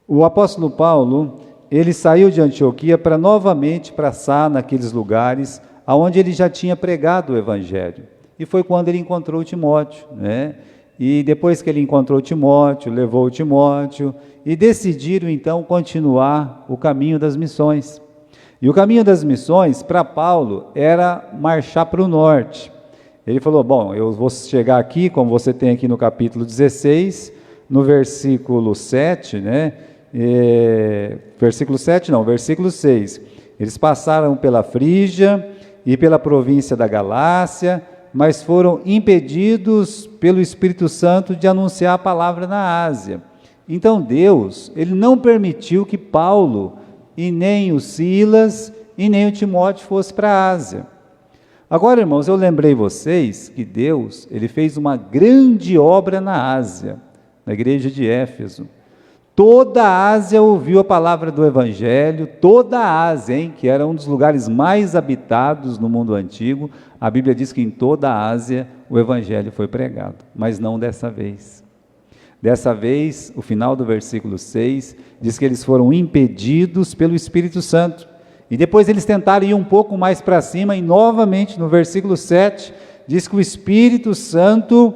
O apóstolo Paulo, ele saiu de Antioquia para novamente passar naqueles lugares aonde ele já tinha pregado o evangelho. E foi quando ele encontrou Timóteo, né? E depois que ele encontrou Timóteo, levou Timóteo e decidiram então continuar o caminho das missões. E o caminho das missões para Paulo era marchar para o norte. Ele falou, bom, eu vou chegar aqui, como você tem aqui no capítulo 16, no versículo 7, né? Versículo 7 não, versículo 6. Eles passaram pela Frígia e pela província da Galácia, mas foram impedidos pelo Espírito Santo de anunciar a palavra na Ásia. Então Deus, ele não permitiu que Paulo, e nem o Silas, e nem o Timóteo fosse para a Ásia. Agora, irmãos, eu lembrei vocês que Deus, ele fez uma grande obra na Ásia, na igreja de Éfeso. Toda a Ásia ouviu a palavra do Evangelho, toda a Ásia, que era um dos lugares mais habitados no mundo antigo. A Bíblia diz que em toda a Ásia o Evangelho foi pregado, mas não dessa vez. Dessa vez, o final do versículo 6, diz que eles foram impedidos pelo Espírito Santo. E depois eles tentaram ir um pouco mais para cima, e novamente no versículo 7, diz que o Espírito Santo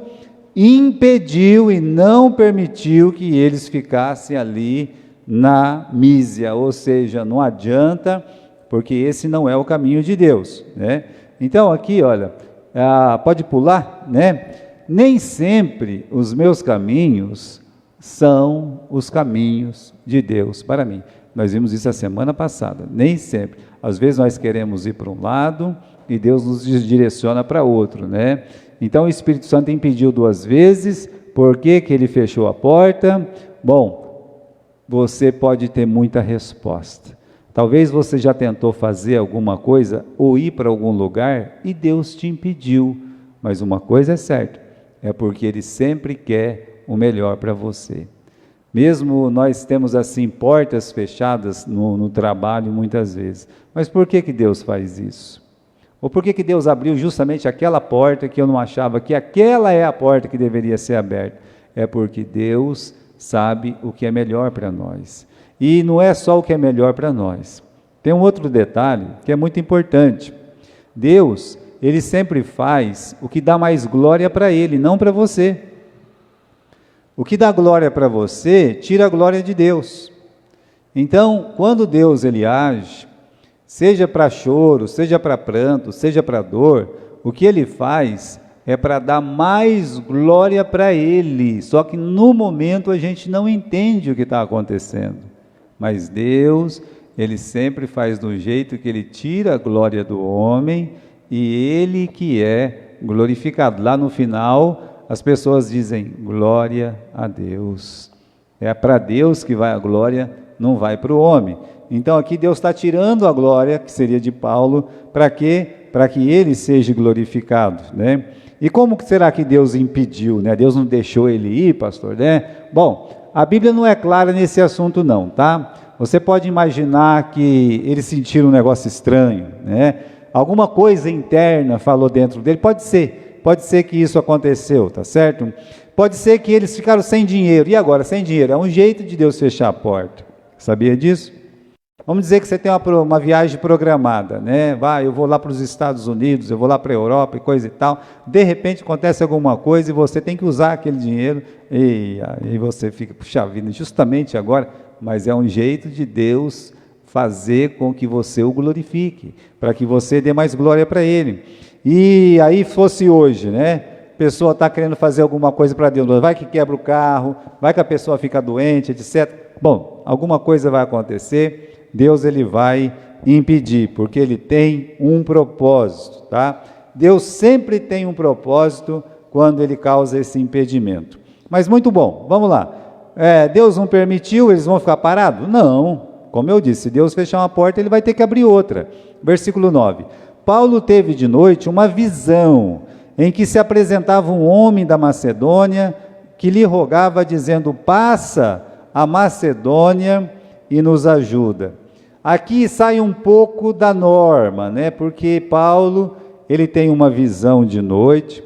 impediu e não permitiu que eles ficassem ali na Mísia, ou seja, não adianta, porque esse não é o caminho de Deus, né? Então aqui, olha, pode pular, né? Nem sempre os meus caminhos são os caminhos de Deus para mim. Nós vimos isso a semana passada, nem sempre. Às vezes nós queremos ir para um lado e Deus nos direciona para outro, né? Então o Espírito Santo impediu 2 vezes. Por que que ele fechou a porta? Bom, você pode ter muita resposta. Talvez você já tentou fazer alguma coisa ou ir para algum lugar e Deus te impediu. Mas uma coisa é certa, é porque Ele sempre quer o melhor para você. Mesmo nós temos assim portas fechadas no trabalho muitas vezes. Mas por que que Deus faz isso? Ou por que que Deus abriu justamente aquela porta que eu não achava que aquela é a porta que deveria ser aberta? É porque Deus sabe o que é melhor para nós. E não é só o que é melhor para nós. Tem um outro detalhe que é muito importante. Deus, Ele sempre faz o que dá mais glória para Ele, não para você. O que dá glória para você, tira a glória de Deus. Então, quando Deus ele age, seja para choro, seja para pranto, seja para dor, o que Ele faz é para dar mais glória para Ele. Só que no momento a gente não entende o que está acontecendo. Mas Deus, Ele sempre faz do jeito que Ele tira a glória do homem e Ele que é glorificado. Lá no final, as pessoas dizem, glória a Deus. É para Deus que vai a glória, não vai para o homem. Então aqui Deus está tirando a glória, que seria de Paulo, para quê? Para que ele seja glorificado, né? E como será que Deus impediu, né? Deus não deixou ele ir, pastor, né? Bom, a Bíblia não é clara nesse assunto não, tá? Você pode imaginar que eles sentiram um negócio estranho, né? Alguma coisa interna falou dentro dele, pode ser que isso aconteceu, tá certo? Pode ser que eles ficaram sem dinheiro, e agora, sem dinheiro? É um jeito de Deus fechar a porta, sabia disso? Vamos dizer que você tem uma viagem programada, né? Eu vou lá para os Estados Unidos, eu vou lá para a Europa e coisa e tal. De repente acontece alguma coisa e você tem que usar aquele dinheiro e aí você fica, puxa vida, justamente agora. Mas é um jeito de Deus fazer com que você o glorifique, para que você dê mais glória para Ele. E aí fosse hoje, né? A pessoa está querendo fazer alguma coisa para Deus, vai que quebra o carro, vai que a pessoa fica doente, etc. Bom, alguma coisa vai acontecer. Deus ele vai impedir, porque Ele tem um propósito, tá? Deus sempre tem um propósito quando Ele causa esse impedimento. Mas muito bom, vamos lá. Deus não permitiu, eles vão ficar parados? Não, como eu disse, se Deus fechar uma porta, Ele vai ter que abrir outra. Versículo 9. Paulo teve de noite uma visão, em que se apresentava um homem da Macedônia, que lhe rogava, dizendo, passa a Macedônia e nos ajuda. Aqui sai um pouco da norma, né? Porque Paulo, ele tem uma visão de noite.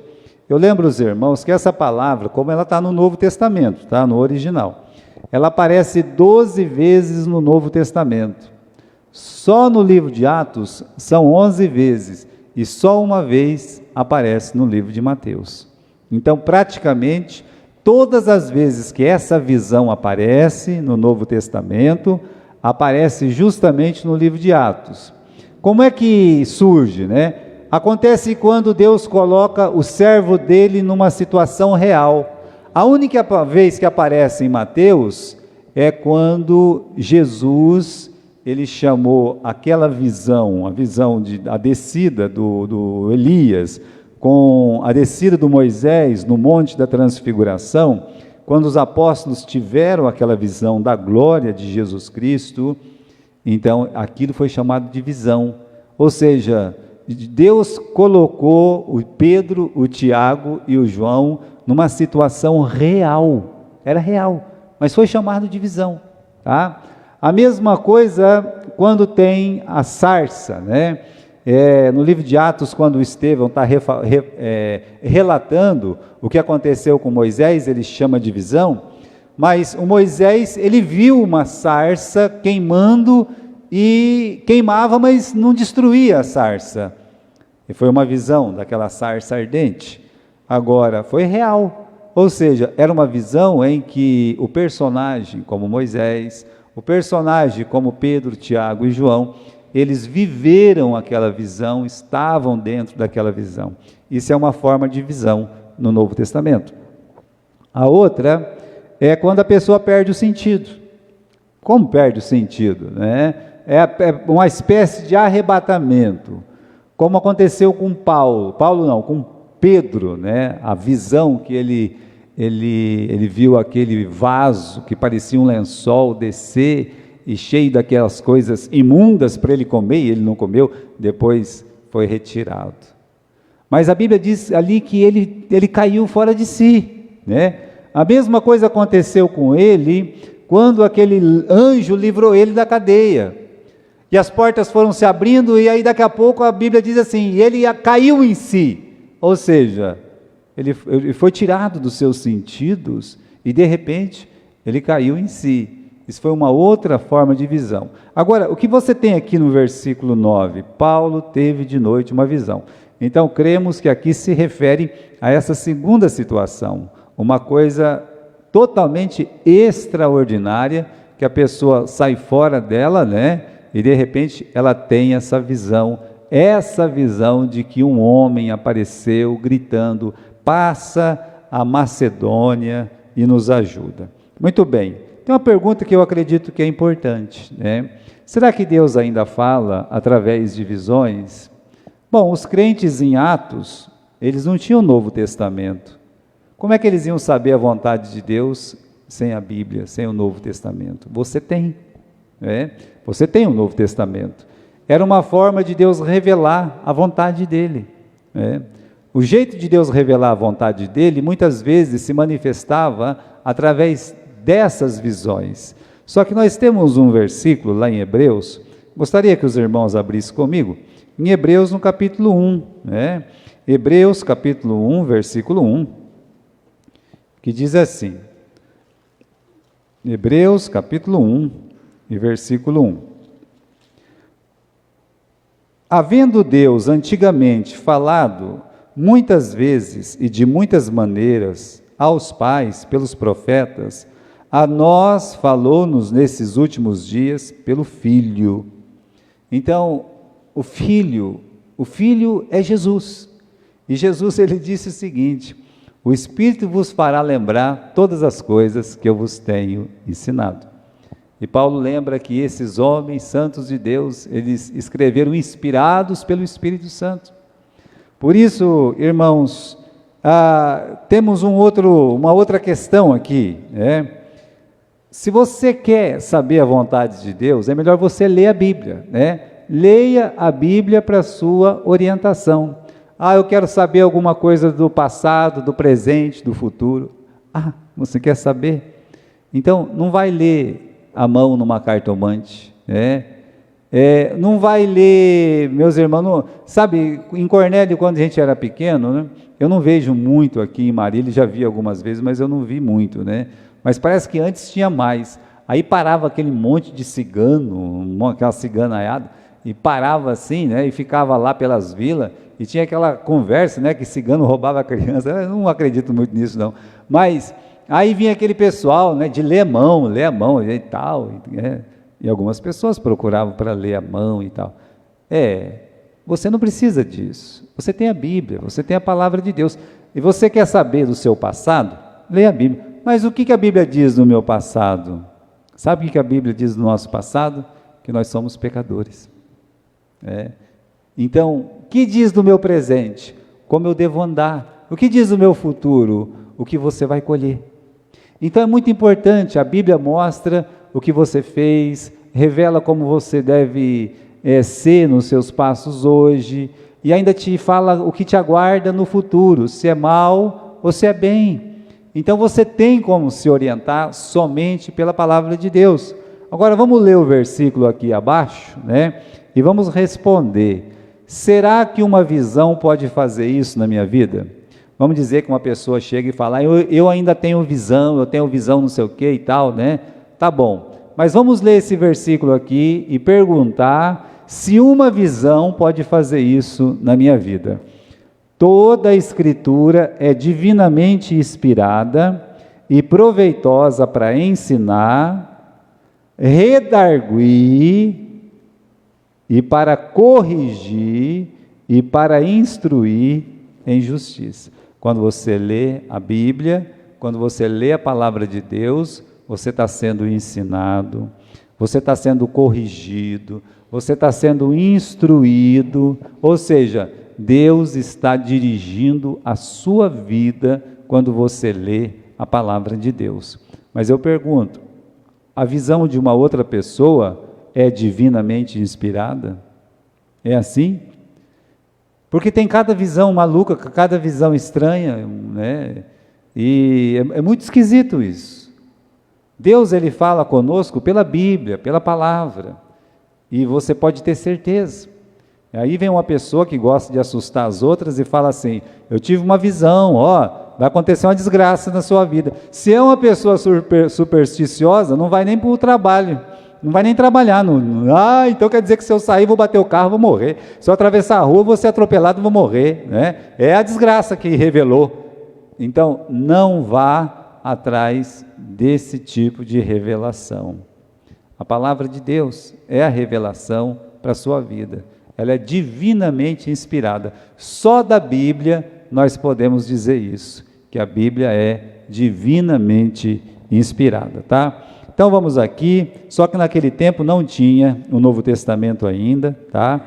Eu lembro os irmãos que essa palavra, como ela está no Novo Testamento, tá? No original, ela aparece 12 vezes no Novo Testamento. Só no livro de Atos são 11 vezes, e só uma vez aparece no livro de Mateus. Então, praticamente, todas as vezes que essa visão aparece no Novo Testamento, aparece justamente no livro de Atos. Como é que surge, né? Acontece quando Deus coloca o servo dele numa situação real. A única vez que aparece em Mateus é quando Jesus, ele chamou aquela visão, a descida do Elias, com a descida do Moisés no Monte da Transfiguração, quando os apóstolos tiveram aquela visão da glória de Jesus Cristo, então aquilo foi chamado de visão. Ou seja, Deus colocou o Pedro, o Tiago e o João numa situação real, era real, mas foi chamado de visão, tá? A mesma coisa quando tem a sarça, né? No livro de Atos, quando o Estevão está relatando o que aconteceu com Moisés, ele chama de visão, mas o Moisés, ele viu uma sarça queimando e queimava, mas não destruía a sarça. E foi uma visão daquela sarça ardente. Agora, foi real, ou seja, era uma visão em que o personagem como Moisés, o personagem como Pedro, Tiago e João, eles viveram aquela visão, estavam dentro daquela visão. Isso é uma forma de visão no Novo Testamento. A outra é quando a pessoa perde o sentido. Como perde o sentido, né? É uma espécie de arrebatamento, como aconteceu com com Pedro, né? A visão que ele viu aquele vaso que parecia um lençol descer e cheio daquelas coisas imundas para ele comer, e ele não comeu, depois foi retirado. Mas a Bíblia diz ali que ele caiu fora de si, né? A mesma coisa aconteceu com ele quando aquele anjo livrou ele da cadeia. E as portas foram se abrindo, e aí daqui a pouco a Bíblia diz assim, ele caiu em si, ou seja, ele foi tirado dos seus sentidos, e de repente, ele caiu em si. Isso foi uma outra forma de visão. Agora, o que você tem aqui no versículo 9? Paulo teve de noite uma visão. Então, cremos que aqui se refere a essa segunda situação, uma coisa totalmente extraordinária, que a pessoa sai fora dela, né? E de repente ela tem essa visão de que um homem apareceu gritando, passa a Macedônia e nos ajuda. Muito bem, tem uma pergunta que eu acredito que é importante, né? Será que Deus ainda fala através de visões? Bom, os crentes em Atos, eles não tinham o Novo Testamento. Como é que eles iam saber a vontade de Deus sem a Bíblia, sem o Novo Testamento? Você tem, né? Você tem o Novo Testamento. Era uma forma de Deus revelar a vontade dele, né? O jeito de Deus revelar a vontade dele, muitas vezes se manifestava através dessas visões. Só que nós temos um versículo lá em Hebreus, gostaria que os irmãos abrissem comigo, em Hebreus no capítulo 1, né? Hebreus capítulo 1, versículo 1, que diz assim, Hebreus capítulo 1, e versículo 1. Havendo Deus antigamente falado muitas vezes e de muitas maneiras aos pais pelos profetas, a nós falou-nos nesses últimos dias pelo Filho. Então, o Filho é Jesus. E Jesus, ele disse o seguinte, o Espírito vos fará lembrar todas as coisas que eu vos tenho ensinado. E Paulo lembra que esses homens santos de Deus, eles escreveram inspirados pelo Espírito Santo. Por isso, irmãos, temos uma outra questão aqui, né? Se você quer saber a vontade de Deus, é melhor você ler a Bíblia, né? Leia a Bíblia para a sua orientação. Eu quero saber alguma coisa do passado, do presente, do futuro. Você quer saber? Então, não vai ler a mão numa cartomante, né? Não vai ler, meus irmãos, sabe, em Cornélio, quando a gente era pequeno, né? Eu não vejo muito aqui em Marília, já vi algumas vezes, mas eu não vi muito, né? Mas parece que antes tinha mais. Aí parava aquele monte de cigano, aquela ciganaiada, e parava assim, né, e ficava lá pelas vilas, e tinha aquela conversa, né, que cigano roubava a criança. Eu não acredito muito nisso, não. Mas aí vinha aquele pessoal, né, de ler a mão e tal, e algumas pessoas procuravam para ler a mão e tal. Você não precisa disso. Você tem a Bíblia, você tem a palavra de Deus. E você quer saber do seu passado? Leia a Bíblia. Mas o que a Bíblia diz do meu passado? Sabe o que a Bíblia diz do nosso passado? Que nós somos pecadores. Então, o que diz do meu presente? Como eu devo andar? O que diz do meu futuro? O que você vai colher? Então é muito importante, a Bíblia mostra o que você fez, revela como você deve ser nos seus passos hoje, e ainda te fala o que te aguarda no futuro, se é mal ou se é bem. Então você tem como se orientar somente pela palavra de Deus. Agora vamos ler o versículo aqui abaixo, né? E vamos responder: será que uma visão pode fazer isso na minha vida? Vamos dizer que uma pessoa chega e fala, eu ainda tenho visão, eu tenho visão não sei o que e tal, né? Tá bom, mas vamos ler esse versículo aqui e perguntar se uma visão pode fazer isso na minha vida. Toda a Escritura é divinamente inspirada e proveitosa para ensinar, redarguir e para corrigir e para instruir em justiça. Quando você lê a Bíblia, quando você lê a palavra de Deus, você está sendo ensinado, você está sendo corrigido, você está sendo instruído, ou seja, Deus está dirigindo a sua vida quando você lê a palavra de Deus. Mas eu pergunto, a visão de uma outra pessoa é divinamente inspirada? É assim? Porque tem cada visão maluca, cada visão estranha, né? E é muito esquisito isso. Deus, ele fala conosco pela Bíblia, pela palavra, e você pode ter certeza. Aí vem uma pessoa que gosta de assustar as outras e fala assim, eu tive uma visão, vai acontecer uma desgraça na sua vida. Se é uma pessoa supersticiosa, não vai nem para o trabalho, não vai nem trabalhar. Então quer dizer que se eu sair, vou bater o carro, vou morrer. Se eu atravessar a rua, vou ser atropelado, vou morrer. Né? É a desgraça que revelou. Então, não vá atrás desse tipo de revelação. A palavra de Deus é a revelação para a sua vida. Ela é divinamente inspirada. Só da Bíblia nós podemos dizer isso, que a Bíblia é divinamente inspirada, tá? Então vamos aqui, só que naquele tempo não tinha o Novo Testamento ainda, tá?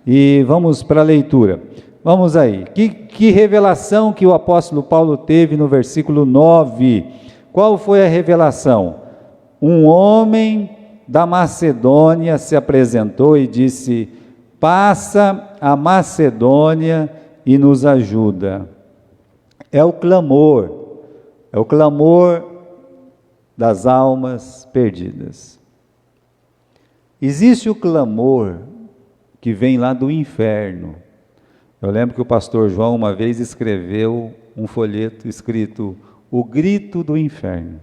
E vamos para a leitura. Vamos aí. Que revelação que o apóstolo Paulo teve no versículo 9? Qual foi a revelação? Um homem da Macedônia se apresentou e disse: passa a Macedônia e nos ajuda. É o clamor das almas perdidas. Existe o clamor que vem lá do inferno. Eu lembro que o pastor João uma vez escreveu um folheto escrito O Grito do Inferno.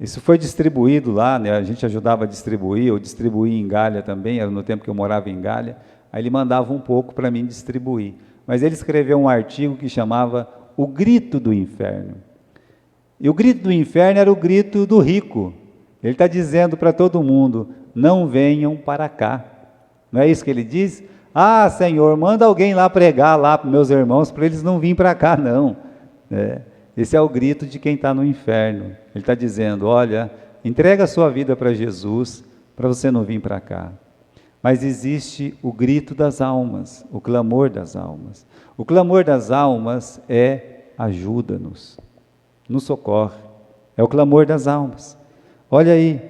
Isso foi distribuído lá, né? A gente ajudava a distribuir, eu distribuí em Galha também, era no tempo que eu morava em Galha, aí ele mandava um pouco para mim distribuir. Mas ele escreveu um artigo que chamava O Grito do Inferno. E o grito do inferno era o grito do rico. Ele está dizendo para todo mundo, não venham para cá. Não é isso que ele diz? Ah, Senhor, manda alguém lá pregar lá para meus irmãos, para eles não virem para cá, não. Esse é o grito de quem está no inferno. Ele está dizendo, olha, entrega a sua vida para Jesus, para você não vir para cá. Mas existe o grito das almas, o clamor das almas. O clamor das almas é ajuda-nos, nos socorre. É o clamor das almas. Olha aí,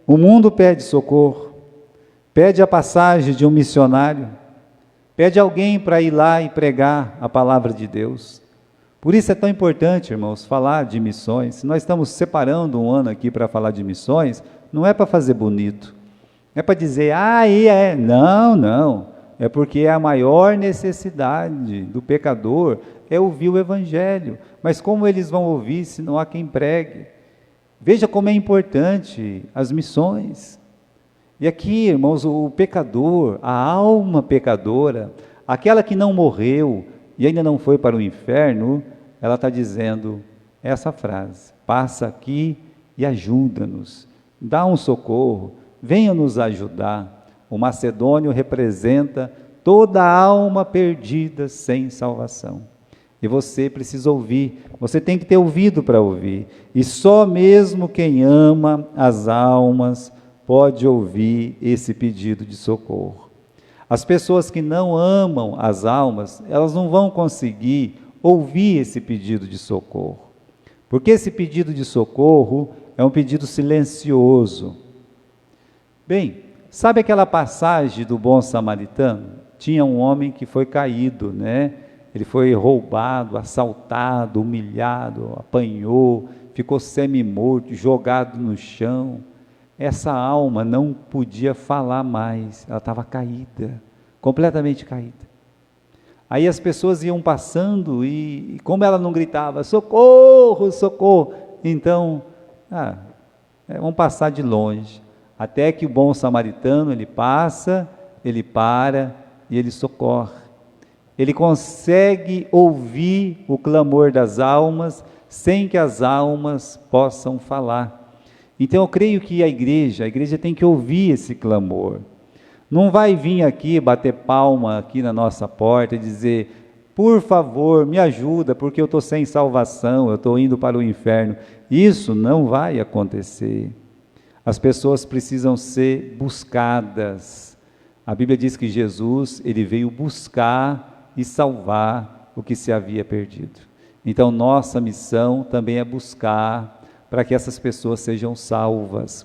o mundo pede socorro, pede a passagem de um missionário, pede alguém para ir lá e pregar a palavra de Deus. Por isso é tão importante, irmãos, falar de missões. Se nós estamos separando um ano aqui para falar de missões, não é para fazer bonito, não é para dizer, não, é porque é a maior necessidade do pecador, é ouvir o Evangelho. Mas como eles vão ouvir se não há quem pregue? Veja como é importante as missões. E aqui, irmãos, o pecador, a alma pecadora, aquela que não morreu e ainda não foi para o inferno, ela está dizendo essa frase: passa aqui e ajuda-nos, dá um socorro, venha nos ajudar. O macedônio representa toda a alma perdida sem salvação. E você precisa ouvir, você tem que ter ouvido para ouvir. E só mesmo quem ama as almas pode ouvir esse pedido de socorro. As pessoas que não amam as almas, elas não vão conseguir ouvir esse pedido de socorro. Porque esse pedido de socorro é um pedido silencioso. Bem, sabe aquela passagem do bom samaritano? Tinha um homem que foi caído, né? Ele foi roubado, assaltado, humilhado, apanhou, ficou semi-morto, jogado no chão. Essa alma não podia falar mais, ela estava caída, completamente caída. Aí as pessoas iam passando e como ela não gritava, socorro, socorro, então, vamos passar de longe. Até que o bom samaritano, ele passa, ele para e ele socorre. Ele consegue ouvir o clamor das almas, sem que as almas possam falar. Então eu creio que a igreja tem que ouvir esse clamor. Não vai vir aqui bater palma aqui na nossa porta e dizer, por favor, me ajuda, porque eu estou sem salvação, eu estou indo para o inferno. Isso não vai acontecer. As pessoas precisam ser buscadas. A Bíblia diz que Jesus, ele veio buscar e salvar o que se havia perdido. Então nossa missão também é buscar para que essas pessoas sejam salvas.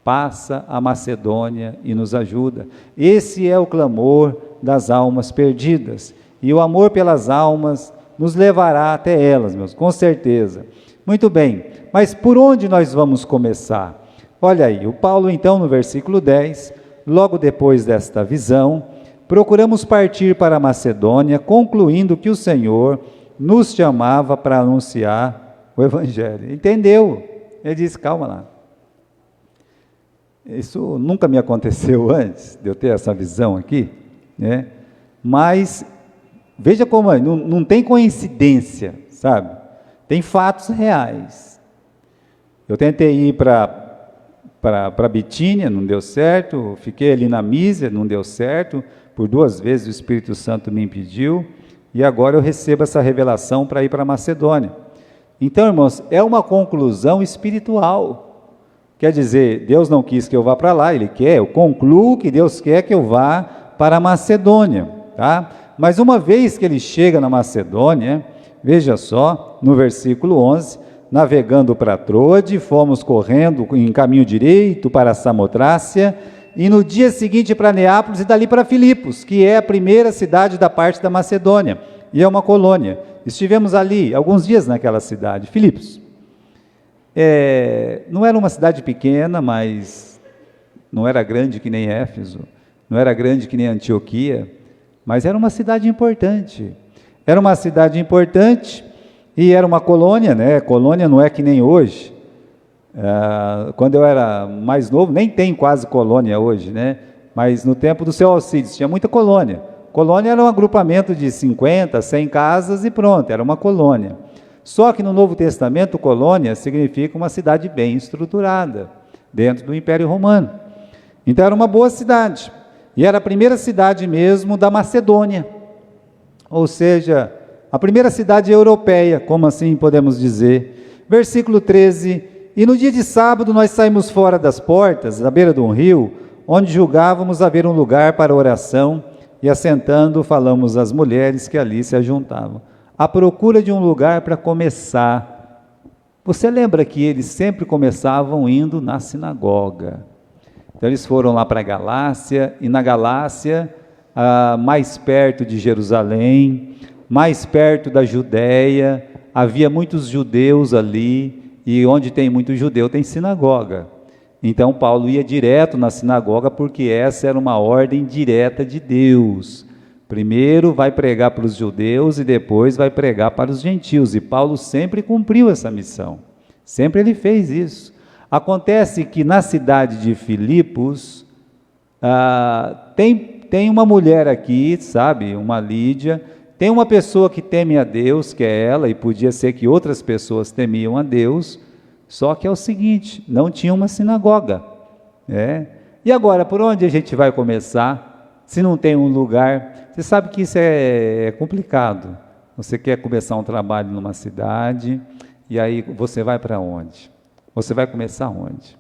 Passa a Macedônia e nos ajuda. Esse é o clamor das almas perdidas. E o amor pelas almas nos levará até elas, meus, com certeza. Muito bem, mas por onde nós vamos começar? Olha aí, o Paulo então no versículo 10, logo depois desta visão, procuramos partir para a Macedônia, concluindo que o Senhor nos chamava para anunciar o Evangelho. Entendeu? Ele disse, calma lá. Isso nunca me aconteceu antes, de eu ter essa visão aqui, né? Mas, veja como é, não tem coincidência, sabe? Tem fatos reais. Eu tentei ir para Bitínia, não deu certo, fiquei ali na Mísia, não deu certo, por 2 vezes o Espírito Santo me impediu, e agora eu recebo essa revelação para ir para a Macedônia. Então, irmãos, é uma conclusão espiritual. Quer dizer, Deus não quis que eu vá para lá, Ele quer, eu concluo que Deus quer que eu vá para a Macedônia, tá? Mas uma vez que ele chega na Macedônia, veja só, no versículo 11, navegando para Troade, fomos correndo em caminho direito para Samotrácia, e no dia seguinte para Neápolis e dali para Filipos, que é a primeira cidade da parte da Macedônia, e é uma colônia. Estivemos ali alguns dias naquela cidade, Filipos. Não era uma cidade pequena, mas não era grande que nem Éfeso, não era grande que nem Antioquia, mas era uma cidade importante. Era uma cidade importante e era uma colônia, né? Colônia não é que nem hoje. Quando eu era mais novo, nem tem quase colônia hoje, né? Mas no tempo do seu Alcides tinha muita colônia. Colônia era um agrupamento de 50, 100 casas e pronto, era uma colônia. Só que no Novo Testamento, colônia significa uma cidade bem estruturada, dentro do Império Romano. Então era uma boa cidade, e era a primeira cidade mesmo da Macedônia, ou seja, a primeira cidade europeia, como assim podemos dizer. Versículo 13, e no dia de sábado nós saímos fora das portas, à beira de um rio, onde julgávamos haver um lugar para oração, e assentando falamos às mulheres que ali se ajuntavam. À procura de um lugar para começar. Você lembra que eles sempre começavam indo na sinagoga. Então eles foram lá para a Galácia, e na Galácia, mais perto de Jerusalém, mais perto da Judéia, havia muitos judeus ali, e onde tem muito judeu tem sinagoga. Então Paulo ia direto na sinagoga, porque essa era uma ordem direta de Deus. Primeiro vai pregar para os judeus e depois vai pregar para os gentios. E Paulo sempre cumpriu essa missão. Sempre ele fez isso. Acontece que na cidade de Filipos, tem uma mulher aqui, sabe, uma Lídia, tem uma pessoa que teme a Deus, que é ela, e podia ser que outras pessoas temiam a Deus, só que é o seguinte, não tinha uma sinagoga, E agora, por onde a gente vai começar, se não tem um lugar? Você sabe que isso é complicado. Você quer começar um trabalho numa cidade, e aí você vai para onde? Você vai começar onde?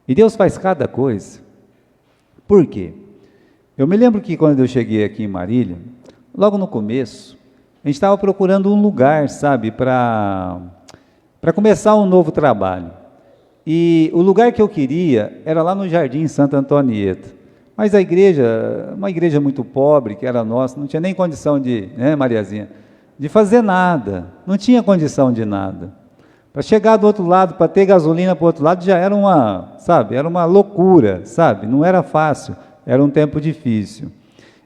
E Deus faz cada coisa. Por quê? Eu me lembro que quando eu cheguei aqui em Marília, logo no começo, a gente estava procurando um lugar, sabe, para começar um novo trabalho. E o lugar que eu queria era lá no Jardim Santa Antonieta. Mas a igreja, uma igreja muito pobre, que era nossa, não tinha nem condição de, Mariazinha, de fazer nada. Não tinha condição de nada. Para chegar do outro lado, para ter gasolina para o outro lado, já era era uma loucura, sabe? Não era fácil, era um tempo difícil.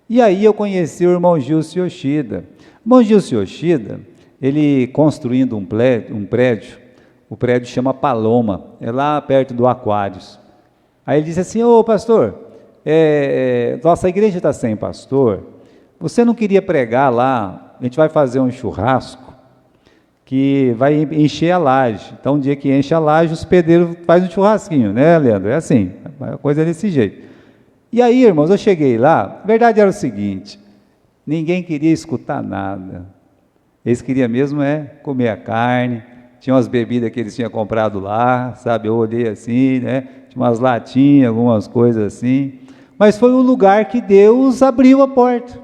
E aí eu conheci o irmão Gilson Yoshida. O irmão Gilson Yoshida, ele construindo um prédio, o prédio chama Paloma, é lá perto do Aquários. Aí ele disse assim, ô pastor, nossa igreja está sem pastor, você não queria pregar lá, a gente vai fazer um churrasco, que vai encher a laje. Então, um dia que enche a laje, os pedreiros fazem um churrasquinho, né, Leandro? É assim, a coisa é desse jeito. E aí, irmãos, eu cheguei lá, a verdade era o seguinte, ninguém queria escutar nada. Eles queriam mesmo comer a carne, tinha umas bebidas que eles tinham comprado lá, sabe? Eu olhei assim, tinha umas latinhas, algumas coisas assim. Mas foi um lugar que Deus abriu a porta,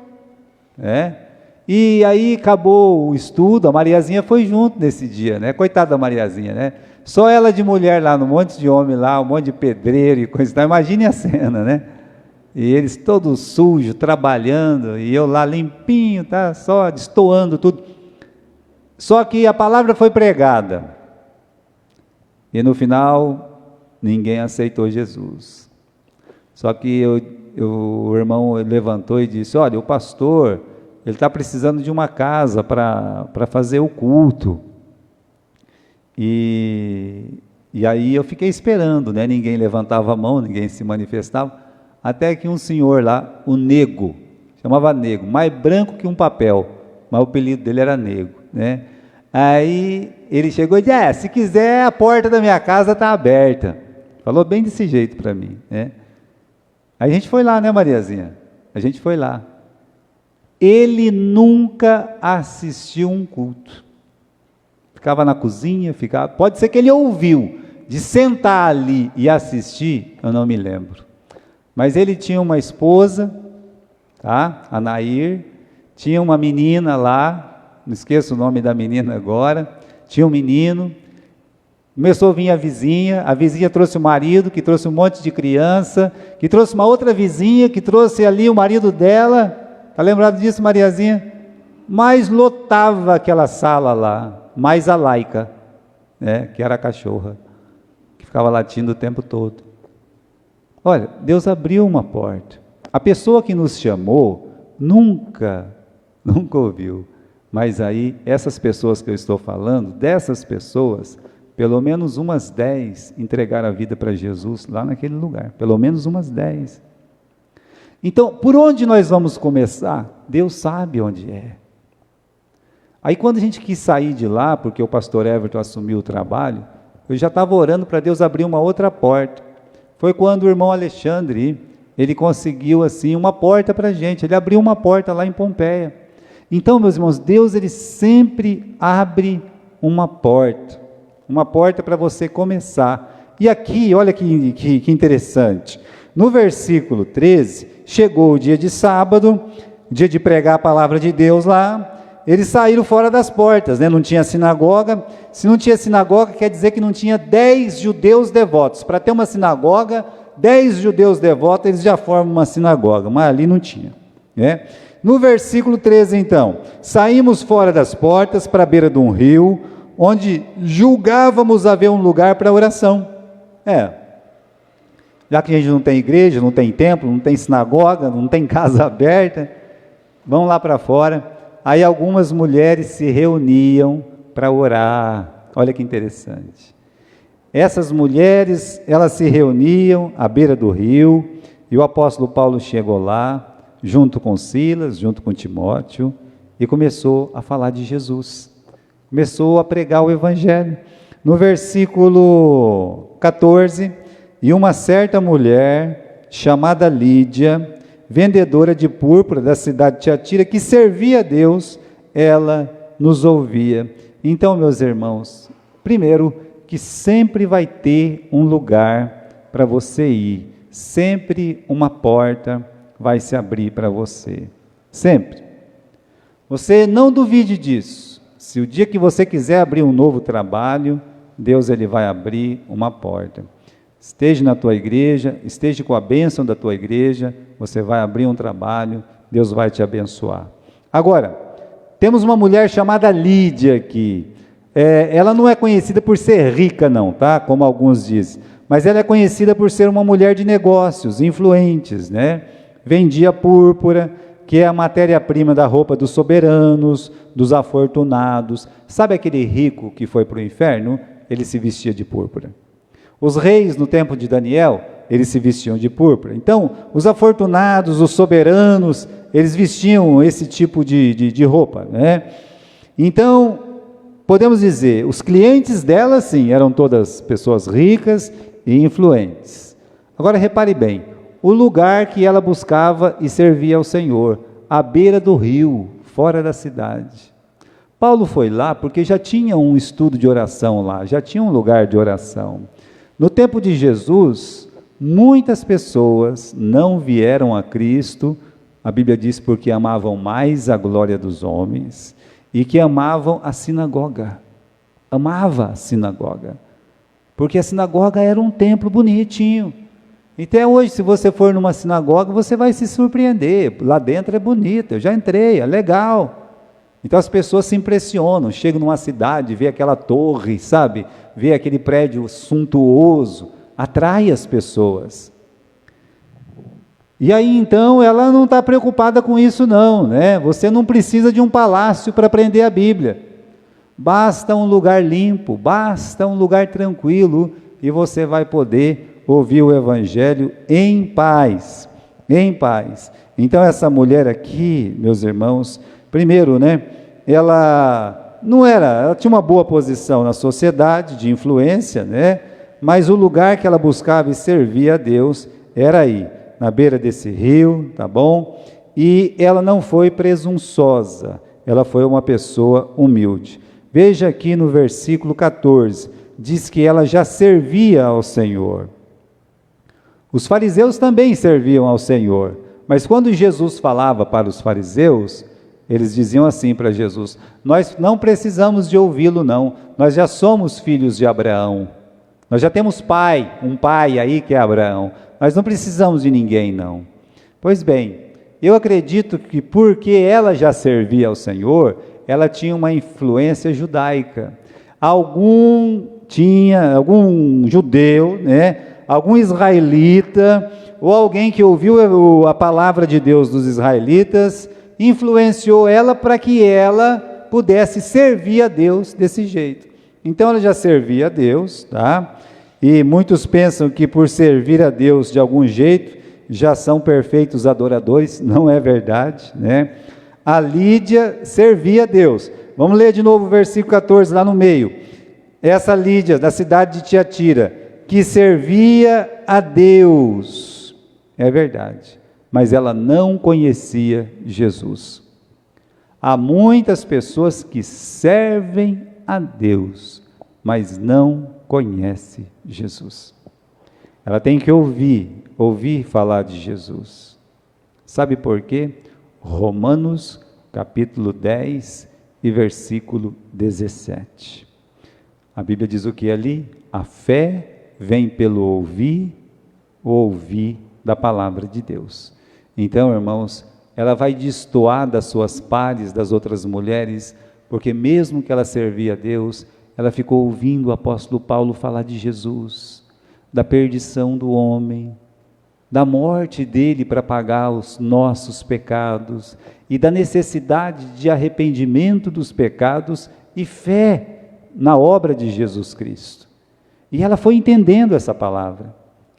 E aí acabou o estudo, a Mariazinha foi junto nesse dia, Coitada da Mariazinha, Só ela de mulher lá, no monte de homem lá, um monte de pedreiro e coisa e tal. Imagine a cena, E eles todos sujos, trabalhando, e eu lá limpinho, só destoando tudo. Só que a palavra foi pregada. E no final, ninguém aceitou Jesus. Só que o irmão levantou e disse, olha, o pastor, ele está precisando de uma casa para fazer o culto. E aí eu fiquei esperando, ninguém levantava a mão, ninguém se manifestava, até que um senhor lá, o Nego, chamava Nego, mais branco que um papel, mas o apelido dele era Nego, Aí ele chegou e disse, se quiser a porta da minha casa está aberta. Falou bem desse jeito para mim, Aí a gente foi lá, Mariazinha? A gente foi lá. Ele nunca assistiu um culto. Ficava na cozinha, pode ser que ele ouviu, de sentar ali e assistir, eu não me lembro. Mas ele tinha uma esposa, a Nair, tinha uma menina lá, não esqueço o nome da menina agora, tinha um menino, começou a vir a vizinha trouxe o marido, que trouxe um monte de criança, que trouxe uma outra vizinha, que trouxe ali o marido dela. Está lembrado disso, Mariazinha? Mas lotava aquela sala lá, mais a Laica, que era a cachorra, que ficava latindo o tempo todo. Olha, Deus abriu uma porta. A pessoa que nos chamou, nunca ouviu. Mas aí, essas pessoas que eu estou falando, dessas pessoas, pelo menos umas 10 entregaram a vida para Jesus lá naquele lugar. Pelo menos umas 10. Então, por onde nós vamos começar? Deus sabe onde é. Aí quando a gente quis sair de lá, porque o pastor Everton assumiu o trabalho, eu já estava orando para Deus abrir uma outra porta. Foi quando o irmão Alexandre, ele conseguiu assim uma porta para a gente, ele abriu uma porta lá em Pompeia. Então, meus irmãos, Deus ele sempre abre uma porta para você começar. E aqui, olha que interessante, no versículo 13, chegou o dia de sábado, dia de pregar a palavra de Deus lá, eles saíram fora das portas, não tinha sinagoga. Se não tinha sinagoga, quer dizer que não tinha 10 judeus devotos. Para ter uma sinagoga, 10 judeus devotos, eles já formam uma sinagoga, mas ali não tinha, No versículo 13, então, saímos fora das portas para a beira de um rio, onde julgávamos haver um lugar para oração. Já que a gente não tem igreja, não tem templo, não tem sinagoga, não tem casa aberta, vão lá para fora. Aí algumas mulheres se reuniam para orar. Olha que interessante. Essas mulheres, elas se reuniam à beira do rio, e o apóstolo Paulo chegou lá, junto com Silas, junto com Timóteo, e começou a falar de Jesus. Começou a pregar o evangelho. No versículo 14, e uma certa mulher, chamada Lídia, vendedora de púrpura da cidade de Tiatira, que servia a Deus, ela nos ouvia. Então, meus irmãos, primeiro, que sempre vai ter um lugar para você ir, sempre uma porta vai se abrir para você, sempre. Você não duvide disso. Se o dia que você quiser abrir um novo trabalho, Deus ele vai abrir uma porta. Esteja na tua igreja, esteja com a bênção da tua igreja, você vai abrir um trabalho, Deus vai te abençoar. Agora, temos uma mulher chamada Lídia aqui. Ela não é conhecida por ser rica não, tá? Como alguns dizem, mas ela é conhecida por ser uma mulher de negócios, influentes, né? Vendia púrpura, que é a matéria-prima da roupa dos soberanos, dos afortunados. Sabe aquele rico que foi para o inferno? Ele se vestia de púrpura. Os reis, no tempo de Daniel, eles se vestiam de púrpura. Então, os afortunados, os soberanos, eles vestiam esse tipo de roupa, né? Então, podemos dizer, os clientes dela, sim, eram todas pessoas ricas e influentes. Agora, repare bem, o lugar que ela buscava e servia ao Senhor, à beira do rio, fora da cidade. Paulo foi lá porque já tinha um estudo de oração lá, já tinha um lugar de oração. No tempo de Jesus, muitas pessoas não vieram a Cristo, a Bíblia diz porque amavam mais a glória dos homens, e que amavam a sinagoga, amava a sinagoga, porque a sinagoga era um templo bonitinho. Até hoje, se você for numa sinagoga, você vai se surpreender, lá dentro é bonito, eu já entrei, é legal. Então as pessoas se impressionam, chegam numa cidade, vê aquela torre, sabe, vê aquele prédio suntuoso, atrai as pessoas. E aí então ela não está preocupada com isso não, né? Você não precisa de um palácio para aprender a Bíblia, basta um lugar limpo, basta um lugar tranquilo, e você vai poder ouvir o Evangelho em paz, em paz. Então essa mulher aqui, meus irmãos, primeiro, né, ela tinha uma boa posição na sociedade, de influência, né, mas o lugar que ela buscava e servia a Deus era aí, na beira desse rio, tá bom? E ela não foi presunçosa, ela foi uma pessoa humilde. Veja aqui no versículo 14, diz que ela já servia ao Senhor. Os fariseus também serviam ao Senhor, mas quando Jesus falava para os fariseus, eles diziam assim para Jesus: nós não precisamos de ouvi-lo não, nós já somos filhos de Abraão, nós já temos pai, um pai aí que é Abraão, nós não precisamos de ninguém não. Pois bem, eu acredito que porque ela já servia ao Senhor, ela tinha uma influência judaica, algum judeu, né, algum israelita, ou alguém que ouviu a palavra de Deus dos israelitas, influenciou ela para que ela pudesse servir a Deus desse jeito. Então ela já servia a Deus, tá? E muitos pensam que por servir a Deus de algum jeito, já são perfeitos adoradores, não é verdade, né? A Lídia servia a Deus. Vamos ler de novo o versículo 14 lá no meio. Essa Lídia, da cidade de Tiatira, que servia a Deus, é verdade, mas ela não conhecia Jesus. Há muitas pessoas que servem a Deus, mas não conhecem Jesus. Ela tem que ouvir falar de Jesus. Sabe por quê? Romanos capítulo 10 e versículo 17. A Bíblia diz o que ali? A fé vem pelo ouvir da palavra de Deus. Então, irmãos, ela vai destoar das suas pares, das outras mulheres, porque mesmo que ela servia a Deus, ela ficou ouvindo o apóstolo Paulo falar de Jesus, da perdição do homem, da morte dele para pagar os nossos pecados e da necessidade de arrependimento dos pecados e fé na obra de Jesus Cristo. E ela foi entendendo essa palavra.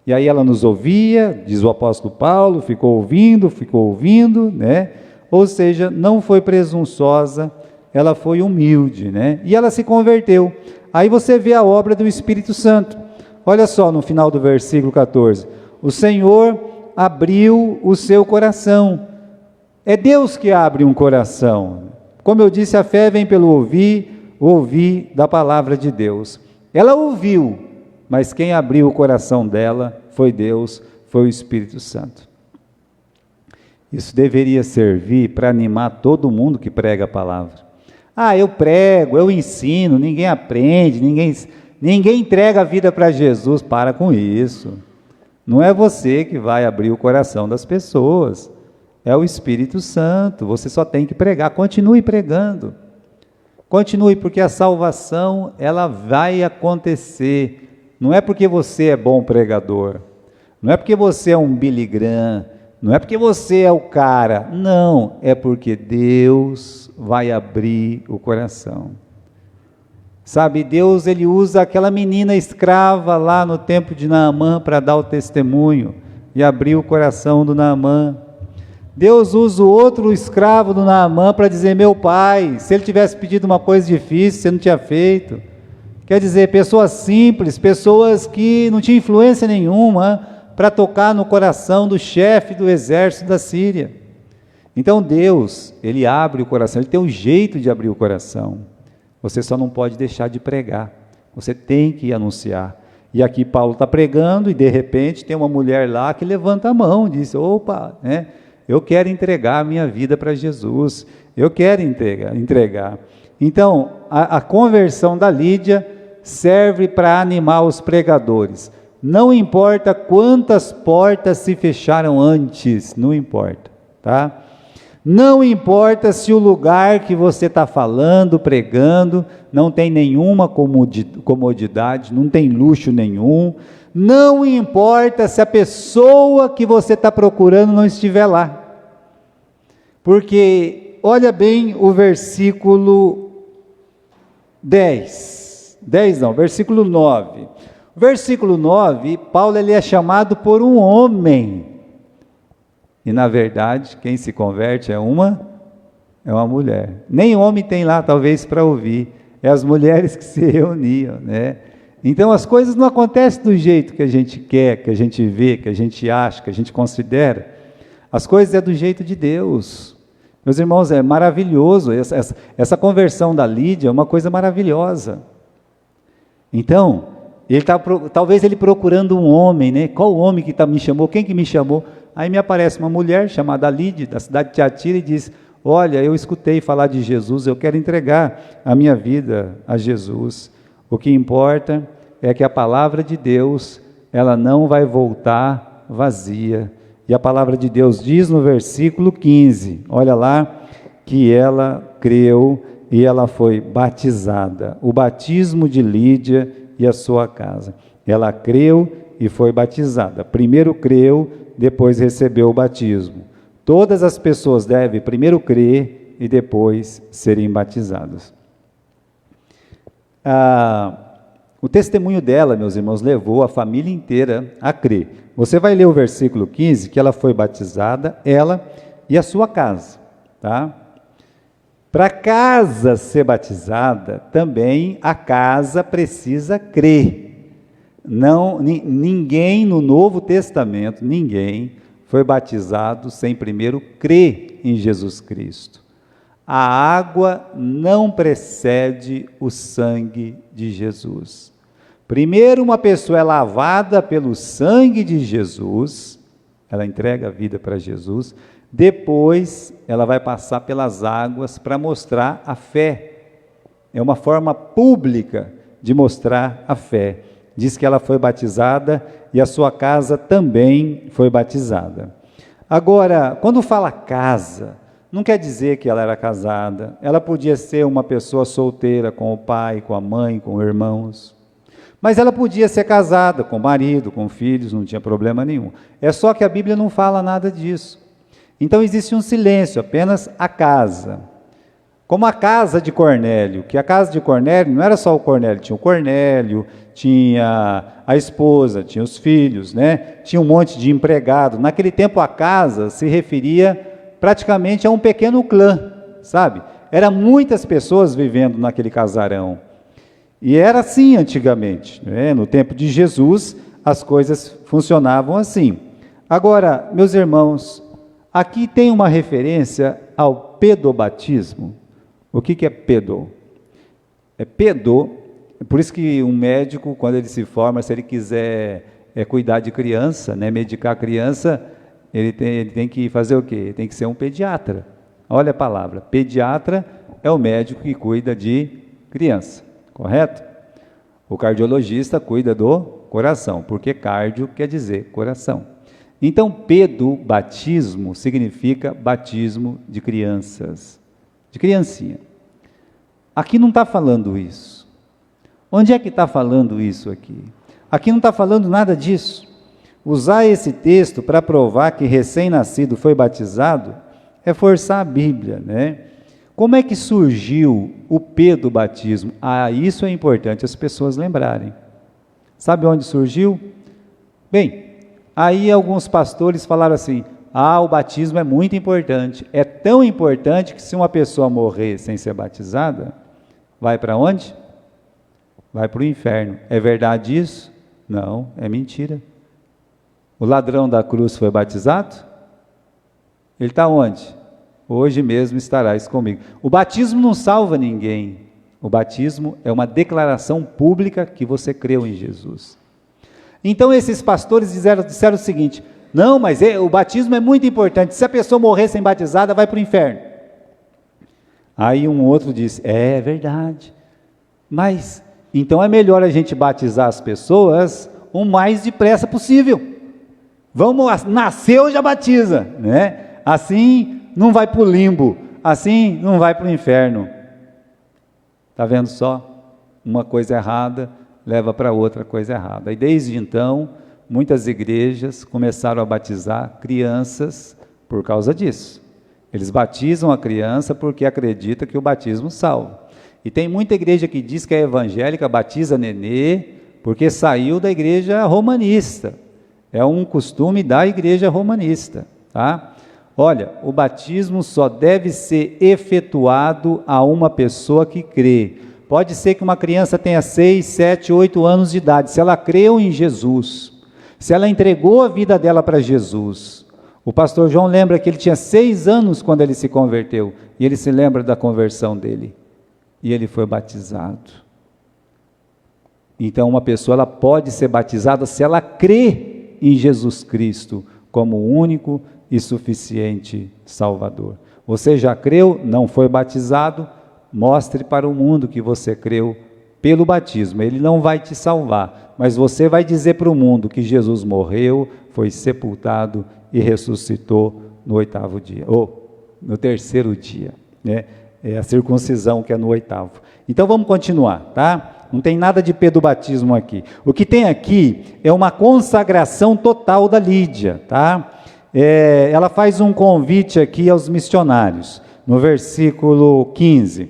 E aí ela nos ouvia, diz o apóstolo Paulo, ficou ouvindo, né? Ou seja, não foi presunçosa, ela foi humilde, né? E ela se converteu. Aí você vê a obra do Espírito Santo. Olha só no final do versículo 14. O Senhor abriu o seu coração. É Deus que abre um coração. Como eu disse, a fé vem pelo ouvir da palavra de Deus. Ela ouviu, mas quem abriu o coração dela foi Deus, foi o Espírito Santo. Isso deveria servir para animar todo mundo que prega a palavra. Ah, eu prego, eu ensino, ninguém aprende, ninguém entrega a vida para Jesus. Para com isso. Não é você que vai abrir o coração das pessoas, é o Espírito Santo. Você só tem que pregar. Continue pregando. Continue, porque a salvação, ela vai acontecer. Não é porque você é bom pregador, não é porque você é um Billy Graham, não é porque você é o cara, não, é porque Deus vai abrir o coração. Sabe, Deus, ele usa aquela menina escrava lá no tempo de Naamã para dar o testemunho e abrir o coração do Naamã. Deus usa o outro escravo do Naamã para dizer: meu pai, se ele tivesse pedido uma coisa difícil, você não tinha feito. Quer dizer, pessoas simples, pessoas que não tinham influência nenhuma, para tocar no coração do chefe do exército da Síria. Então Deus, ele abre o coração, ele tem um jeito de abrir o coração. Você só não pode deixar de pregar, você tem que anunciar. E aqui Paulo está pregando e de repente tem uma mulher lá que levanta a mão, diz: opa, né? Eu quero entregar a minha vida para Jesus, eu quero entregar. Então, a conversão da Lídia serve para animar os pregadores. Não importa quantas portas se fecharam antes, não importa, tá? Não importa se o lugar que você está falando, pregando, não tem nenhuma comodidade, não tem luxo nenhum. Não importa se a pessoa que você está procurando não estiver lá. Porque, olha bem o versículo versículo 9. O versículo 9, Paulo ele é chamado por um homem. E na verdade, quem se converte é uma mulher. Nem homem tem lá, talvez, para ouvir. É as mulheres que se reuniam, né? Então as coisas não acontecem do jeito que a gente quer, que a gente vê, que a gente acha, que a gente considera. As coisas é do jeito de Deus. Meus irmãos, é maravilhoso. Essa conversão da Lídia é uma coisa maravilhosa. Então, talvez ele procurando um homem, né? Qual homem que me chamou? Quem que me chamou? Aí me aparece uma mulher chamada Lídia, da cidade de Tiatira, e diz: olha, eu escutei falar de Jesus, eu quero entregar a minha vida a Jesus. O que importa é que a palavra de Deus, ela não vai voltar vazia. E a palavra de Deus diz no versículo 15, olha lá, que ela creu e ela foi batizada. O batismo de Lídia e a sua casa. Ela creu e foi batizada. Primeiro creu, depois recebeu o batismo. Todas as pessoas devem primeiro crer e depois serem batizadas. O testemunho dela, meus irmãos, levou a família inteira a crer. Você vai ler o versículo 15, que ela foi batizada, ela e a sua casa, tá? Para a casa ser batizada, também a casa precisa crer. Ninguém no Novo Testamento, ninguém foi batizado sem primeiro crer em Jesus Cristo. A água não precede o sangue de Jesus. Primeiro uma pessoa é lavada pelo sangue de Jesus, ela entrega a vida para Jesus, depois ela vai passar pelas águas para mostrar a fé. É uma forma pública de mostrar a fé. Diz que ela foi batizada e a sua casa também foi batizada. Agora, quando fala casa, não quer dizer que ela era casada. Ela podia ser uma pessoa solteira com o pai, com a mãe, com irmãos. Mas ela podia ser casada com marido, com filhos, não tinha problema nenhum. É só que a Bíblia não fala nada disso. Então existe um silêncio, apenas a casa. Como a casa de Cornélio, que a casa de Cornélio não era só o Cornélio, tinha o Cornélio, tinha a esposa, tinha os filhos, né? Tinha um monte de empregado. Naquele tempo a casa se referia praticamente a um pequeno clã, sabe? Eram muitas pessoas vivendo naquele casarão. E era assim antigamente, né? No tempo de Jesus as coisas funcionavam assim. Agora, meus irmãos, aqui tem uma referência ao pedobatismo. O que é pedo? Por isso que um médico, quando ele se forma, se ele quiser cuidar de criança, né, medicar a criança, ele tem que fazer o quê? Ele tem que ser um pediatra. Olha a palavra, pediatra é o médico que cuida de criança, correto? O cardiologista cuida do coração, porque cardio quer dizer coração. Então, pedobatismo significa batismo de crianças, de criancinha. Aqui não está falando isso. Onde é que está falando isso aqui? Aqui não está falando nada disso. Usar esse texto para provar que recém-nascido foi batizado é forçar a Bíblia, né? Como é que surgiu o pedobatismo? Isso é importante as pessoas lembrarem. Sabe onde surgiu? Bem, aí alguns pastores falaram assim: o batismo é muito importante. É tão importante que se uma pessoa morrer sem ser batizada, vai para onde? Vai para o inferno. É verdade isso? Não, é mentira. O ladrão da cruz foi batizado? Ele está onde? Hoje mesmo estarás comigo. O batismo não salva ninguém. O batismo é uma declaração pública que você creu em Jesus. Então esses pastores disseram o seguinte: não, mas o batismo é muito importante. Se a pessoa morrer sem batizada, vai para o inferno. Aí um outro disse: é verdade. Mas então é melhor a gente batizar as pessoas o mais depressa possível. Vamos, nasceu, já batiza, né? Assim não vai para o limbo, assim não vai para o inferno. Está vendo só? Uma coisa errada leva para outra coisa errada. E desde então, muitas igrejas começaram a batizar crianças por causa disso. Eles batizam a criança porque acredita que o batismo salva. E tem muita igreja que diz que é evangélica, batiza nenê, porque saiu da igreja romanista. É um costume da igreja romanista, tá? Olha, o batismo só deve ser efetuado a uma pessoa que crê. Pode ser que uma criança tenha 6, 7, 8 anos de idade. Se ela creu em Jesus, se ela entregou a vida dela para Jesus. O pastor João lembra que ele tinha 6 anos quando ele se converteu. E ele se lembra da conversão dele. E ele foi batizado. Então uma pessoa ela pode ser batizada se ela crê em Jesus Cristo como o único e suficiente Salvador. Você já creu, não foi batizado? Mostre para o mundo que você creu pelo batismo. Ele não vai te salvar, mas você vai dizer para o mundo que Jesus morreu, foi sepultado e ressuscitou no 8º dia, ou no 3º dia, né? É a circuncisão que é no 8º. Então vamos continuar, tá? Não tem nada de pedobatismo aqui. O que tem aqui é uma consagração total da Lídia, tá? Ela faz um convite aqui aos missionários, no versículo 15.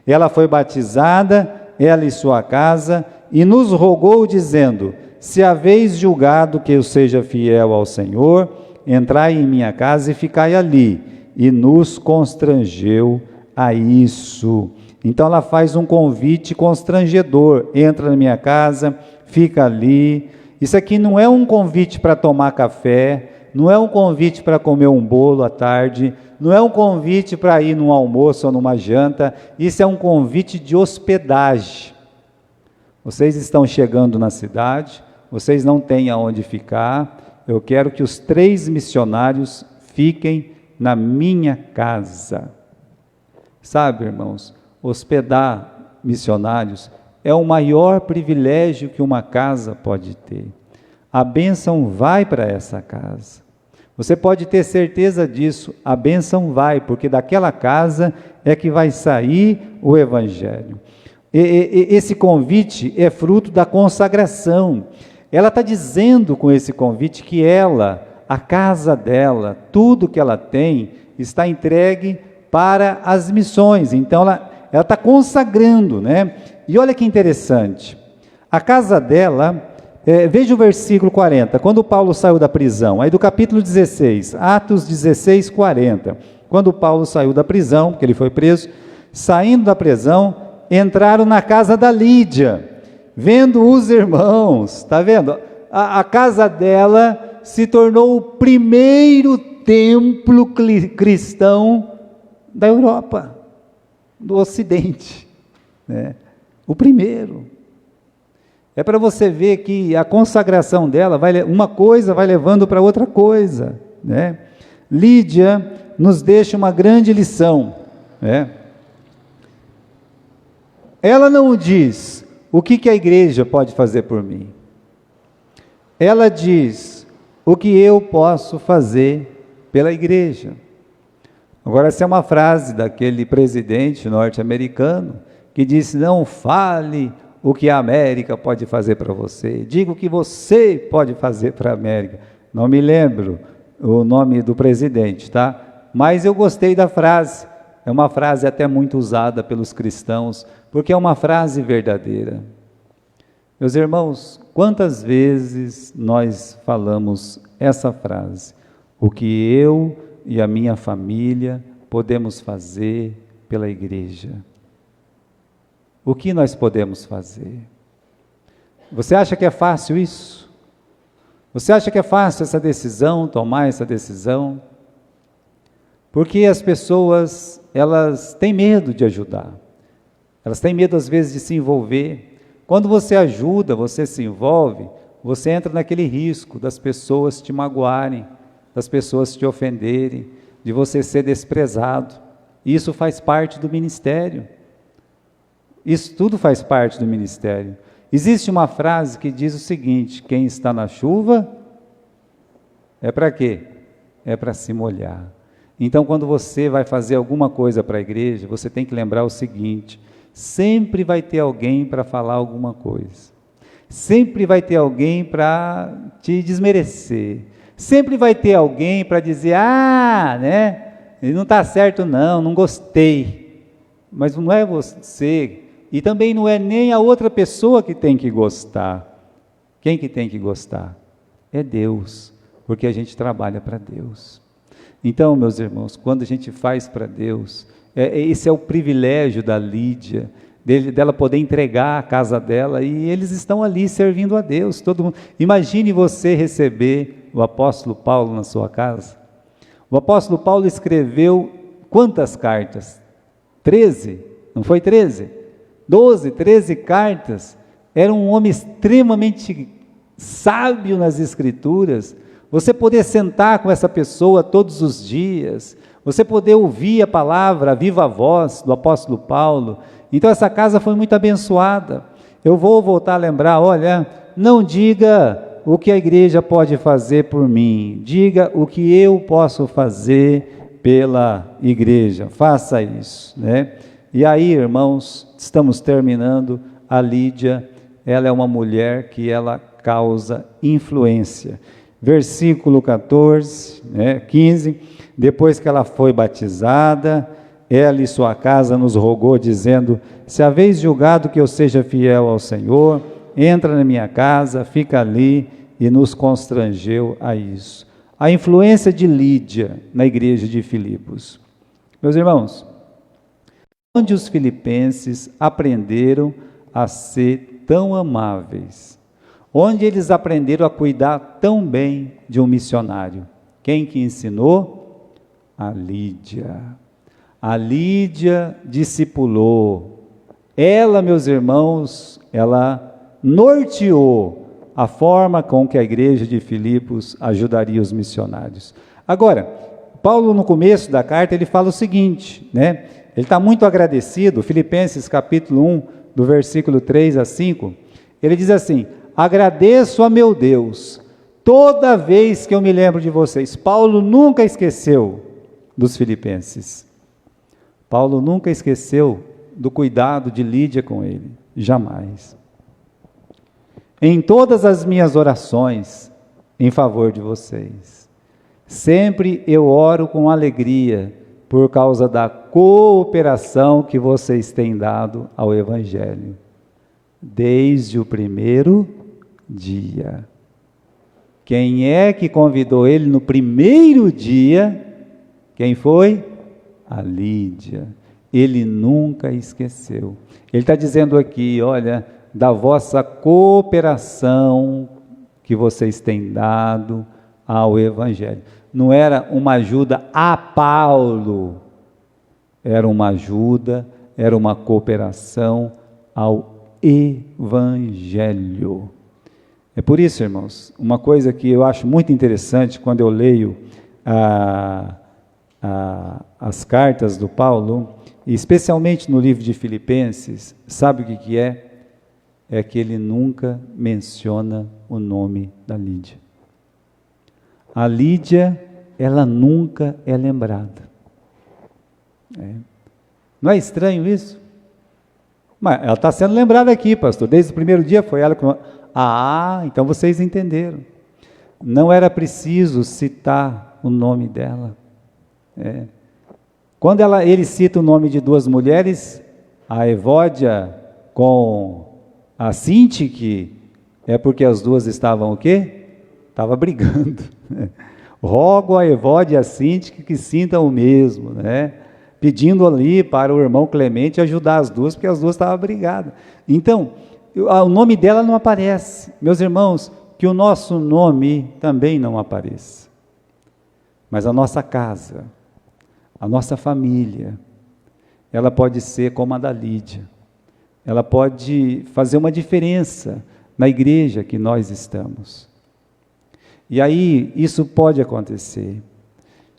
Ela foi batizada, ela e sua casa, e nos rogou dizendo: se haveis julgado que eu seja fiel ao Senhor, entrai em minha casa e ficai ali. E nos constrangeu a isso. Então ela faz um convite constrangedor: entra na minha casa, fica ali. Isso aqui não é um convite para tomar café, não é um convite para comer um bolo à tarde, não é um convite para ir num almoço ou numa janta. Isso é um convite de hospedagem. Vocês estão chegando na cidade, vocês não têm aonde ficar, eu quero que os 3 missionários fiquem na minha casa. Sabe, irmãos, hospedar missionários é o maior privilégio que uma casa pode ter. A bênção vai para essa casa. Você pode ter certeza disso, a bênção vai, porque daquela casa é que vai sair o Evangelho. esse convite é fruto da consagração. Ela está dizendo com esse convite que ela, a casa dela, tudo que ela tem, está entregue para as missões. Então ela está consagrando, né? E olha que interessante, a casa dela, veja o versículo 40, quando Paulo saiu da prisão, aí do capítulo 16, Atos 16, 40, quando Paulo saiu da prisão, porque ele foi preso, saindo da prisão, entraram na casa da Lídia, vendo os irmãos, está vendo? A casa dela se tornou o primeiro templo cristão da Europa, do Ocidente, né? O primeiro. É para você ver que a consagração dela, uma coisa vai levando para outra coisa, né? Lídia nos deixa uma grande lição, né? Ela não diz o que a igreja pode fazer por mim. Ela diz o que eu posso fazer pela igreja. Agora, essa é uma frase daquele presidente norte-americano que disse: não fale o que a América pode fazer para você, diga o que você pode fazer para a América. Não me lembro o nome do presidente, tá? Mas eu gostei da frase. É uma frase até muito usada pelos cristãos, porque é uma frase verdadeira. Meus irmãos, quantas vezes nós falamos essa frase? O que eu e a minha família podemos fazer pela igreja? O que nós podemos fazer? Você acha que é fácil isso? Você acha que é fácil essa decisão, tomar essa decisão? Porque as pessoas, elas têm medo de ajudar. Elas têm medo, às vezes, de se envolver. Quando você ajuda, você se envolve, você entra naquele risco das pessoas te magoarem, das pessoas te ofenderem, de você ser desprezado. Isso faz parte do ministério. Isso tudo faz parte do ministério. Existe uma frase que diz o seguinte: quem está na chuva, é para quê? É para se molhar. Então, quando você vai fazer alguma coisa para a igreja, você tem que lembrar o seguinte: sempre vai ter alguém para falar alguma coisa. Sempre vai ter alguém para te desmerecer. Sempre vai ter alguém para dizer: né? Ele não está certo não gostei. Mas não é você, e também não é nem a outra pessoa que tem que gostar. Quem que tem que gostar? É Deus, porque a gente trabalha para Deus. Então, meus irmãos, quando a gente faz para Deus, esse é o privilégio da Lídia, dela poder entregar a casa dela, e eles estão ali servindo a Deus, todo mundo. Imagine você receber o apóstolo Paulo na sua casa. O apóstolo Paulo escreveu quantas cartas? 13? Não foi 13? 12, 13 cartas. Era um homem extremamente sábio nas escrituras. Você poder sentar com essa pessoa todos os dias, você poder ouvir a palavra, a viva voz do apóstolo Paulo. Então essa casa foi muito abençoada. Eu vou voltar a lembrar, olha, não diga o que a igreja pode fazer por mim, diga o que eu posso fazer pela igreja, faça isso, né? E aí, irmãos, estamos terminando. A Lídia, ela é uma mulher que ela causa influência. Versículo 14, 15, depois que ela foi batizada, ela e sua casa nos rogou, dizendo: se haveis julgado que eu seja fiel ao Senhor, entra na minha casa, fica ali, e nos constrangeu a isso. A influência de Lídia na igreja de Filipos. Meus irmãos, onde os filipenses aprenderam a ser tão amáveis? Onde eles aprenderam a cuidar tão bem de um missionário? Quem que ensinou? A Lídia. A Lídia discipulou. Ela, meus irmãos, ela norteou a forma com que a igreja de Filipos ajudaria os missionários. Agora, Paulo, no começo da carta, ele fala o seguinte, né? Ele está muito agradecido, Filipenses capítulo 1, do versículo 3 a 5, ele diz assim: agradeço a meu Deus, toda vez que eu me lembro de vocês. Paulo nunca esqueceu dos filipenses. Paulo nunca esqueceu do cuidado de Lídia com ele, jamais. Em todas as minhas orações em favor de vocês, sempre eu oro com alegria por causa da cooperação que vocês têm dado ao Evangelho, desde o primeiro dia. Quem é que convidou ele no primeiro dia? Quem foi? A Lídia. Ele nunca esqueceu. Ele está dizendo aqui, olha, da vossa cooperação que vocês têm dado ao Evangelho. Não era uma ajuda a Paulo, era uma ajuda, era uma cooperação ao Evangelho. É por isso, irmãos, uma coisa que eu acho muito interessante quando eu leio as cartas do Paulo, e especialmente no livro de Filipenses, sabe o que é? É que ele nunca menciona o nome da Lídia. A Lídia, ela nunca é lembrada. Não é estranho isso? Mas ela está sendo lembrada aqui, pastor. Desde o primeiro dia foi ela que... então vocês entenderam. Não era preciso citar o nome dela. Quando ele cita o nome de duas mulheres, a Evódia com a Sintique, é porque as duas estavam o quê? Estavam brigando. Rogo a Evódia e a Sintique que sintam o mesmo, né? Pedindo ali para o irmão Clemente ajudar as duas, porque as duas estavam brigadas. Então, o nome dela não aparece. Meus irmãos, que o nosso nome também não apareça. Mas a nossa casa, a nossa família, ela pode ser como a da Lídia. Ela pode fazer uma diferença na igreja que nós estamos. E aí, isso pode acontecer.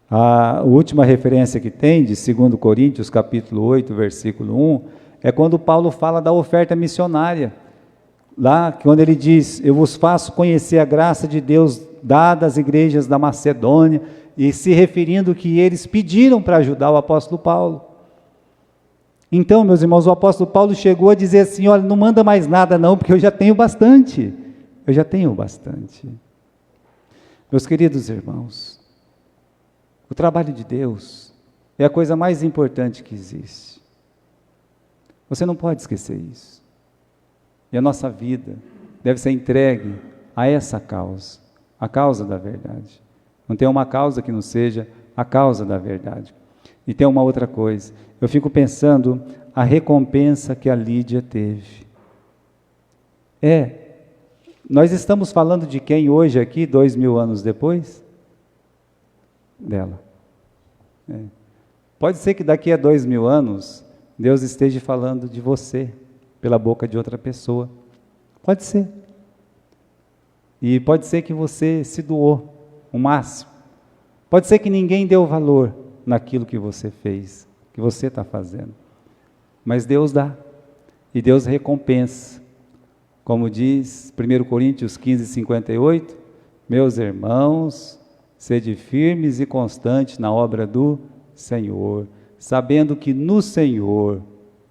A última referência que tem, de 2 Coríntios, capítulo 8, versículo 1, é quando Paulo fala da oferta missionária. Lá, quando ele diz, eu vos faço conhecer a graça de Deus dada às igrejas da Macedônia, e se referindo que eles pediram para ajudar o apóstolo Paulo. Então, meus irmãos, o apóstolo Paulo chegou a dizer assim, olha, não manda mais nada não, porque eu já tenho bastante. Eu já tenho bastante. Meus queridos irmãos, o trabalho de Deus é a coisa mais importante que existe. Você não pode esquecer isso. E a nossa vida deve ser entregue a essa causa, a causa da verdade. Não tem uma causa que não seja a causa da verdade. E tem uma outra coisa, eu fico pensando a recompensa que a Lídia teve. Nós estamos falando de quem hoje aqui, 2000 anos depois? Dela. Pode ser que daqui a 2000 anos, Deus esteja falando de você, pela boca de outra pessoa. Pode ser. E pode ser que você se doou o máximo. Pode ser que ninguém deu valor naquilo que você fez, que você está fazendo. Mas Deus dá. E Deus recompensa. Como diz 1 Coríntios 15, 58, meus irmãos, sede firmes e constantes na obra do Senhor, sabendo que no Senhor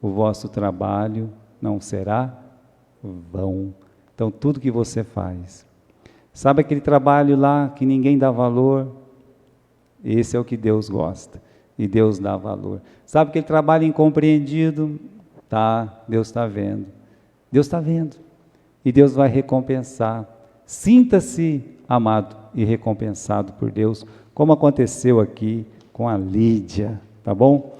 o vosso trabalho não será vão. Então, tudo que você faz, sabe aquele trabalho lá que ninguém dá valor? Esse é o que Deus gosta, e Deus dá valor. Sabe aquele trabalho incompreendido? Deus está vendo. Deus está vendo, e Deus vai recompensar. Sinta-se amado e recompensado por Deus, como aconteceu aqui com a Lídia, tá bom?